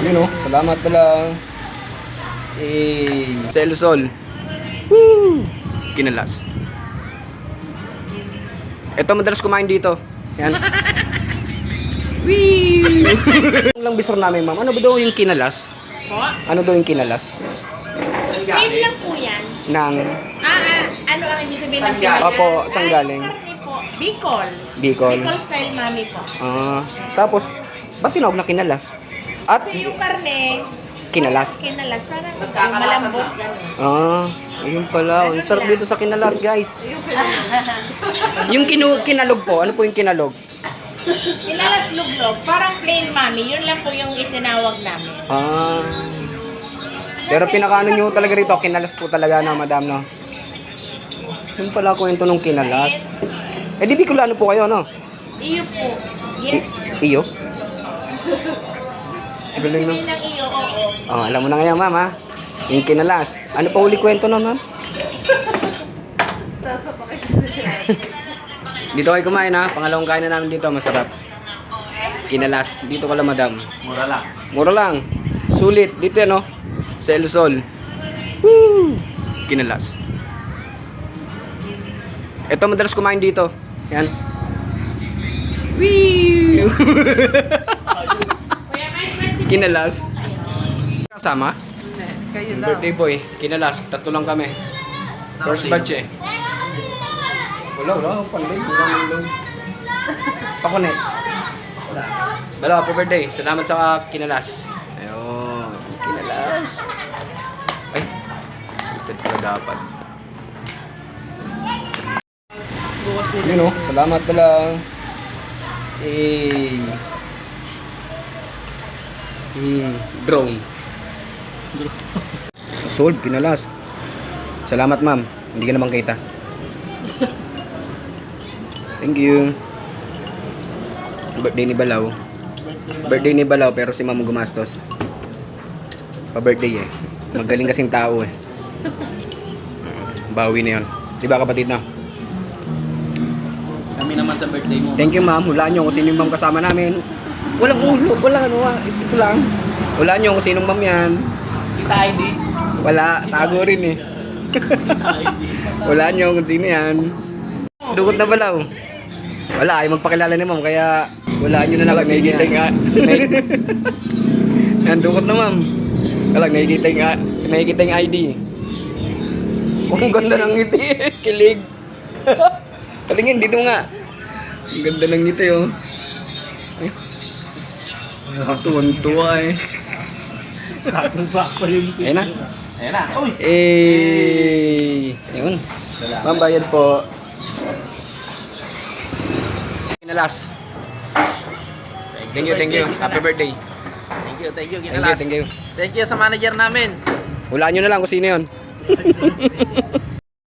Yun o, salamat pala. Selsol. Woo! Kinalas. Ito madalas kumain dito. Yan. Wee! Lang bisor namin, ma'am. Ano ba daw yung kinalas? Ano daw yung kinalas? Same lang po yan. Nang Ano ang ibig sabihin ng Pilipinas? Opo, saan galing? Karne po. Bicol. Bicol. Bicol style mami po. Tapos, ba't tinawag na kinalas? At Kasi yung karne, kinalas. kinalas, parang yung malambot. Ganun. Ayun pala. Ang sarap dito sa kinalas, guys. Yung kinalog po, ano po yung kinalog? Kinalas luglog, parang plain mami. Yun lang po yung itinawag namin. Pero pinakaano nyo talaga rito, kinalas po talaga na, madam, no? Yun pala kwento nung kinalas. Eh, di Bicolano po kayo, no? Iyo po. Yes. Iyo? Galing, no? Sabihin ng iyo, oo. Alam mo na ngayon, ma'am, ha? Yung kinalas. Ano pa uli kwento nun, ma'am? Dito kayo kumain, ha? Pangalawang kain na namin dito, masarap. Kinalas. Dito ka lang, madam. Mura lang. Mura lang. Sulit. Dito yan, no? Selsol. Woo! Kinalas. Ito madalas kumain dito. Yan. Wee! Kinalas. Kasama? Kayo Yung birthday boy. Kinalas. Tatlo lang kami. First batch eh. Wala. Panload. Wala. Pakunet. Wala. Happy birthday. Salamat sa kinalas. Ayun. Kinalas. Ay. Ito pala dapat. Yun o. Salamat pala. Drone. Sold. Kinalas. Salamat, ma'am. Hindi ka naman kita. Thank you. Birthday ni Balaw. Birthday ni Balaw pero si ma'am gumastos. Pa-birthday eh. Magaling kasing tao eh. Bawi na yun. Diba kapatid na? Kami naman sa birthday mo. Thank you, ma'am. Hulaan nyo kung sino yung ma'am kasama namin. Walang ulo. Walang ano. Ito lang. Hulaan nyo kung sinong ma'am yan. Kita ID. Wala. Tago rin eh. Hulaan nyo kung sino yan. Dukot na Balaw. Wala. Ay magpakilala ni ma'am. Kaya hulaan nyo na lang. Nakikita nga. Yan. Dukot na ma'am. Kalang nakikita yung ID. Ang ganda ng ngiti. Kilig. Palingin, dito nga. Ang ganda ng ngiti, oh. Tuwan-tuwa, eh. Sakto-sakto yung Ayan na. Ayan na. Uy! Yun. Ma'am, bayad po. Kinalas. Thank you. Happy birthday. Thank you, Thank you. Thank you sa manager namin. Hulaan nyo na lang kung sino yun.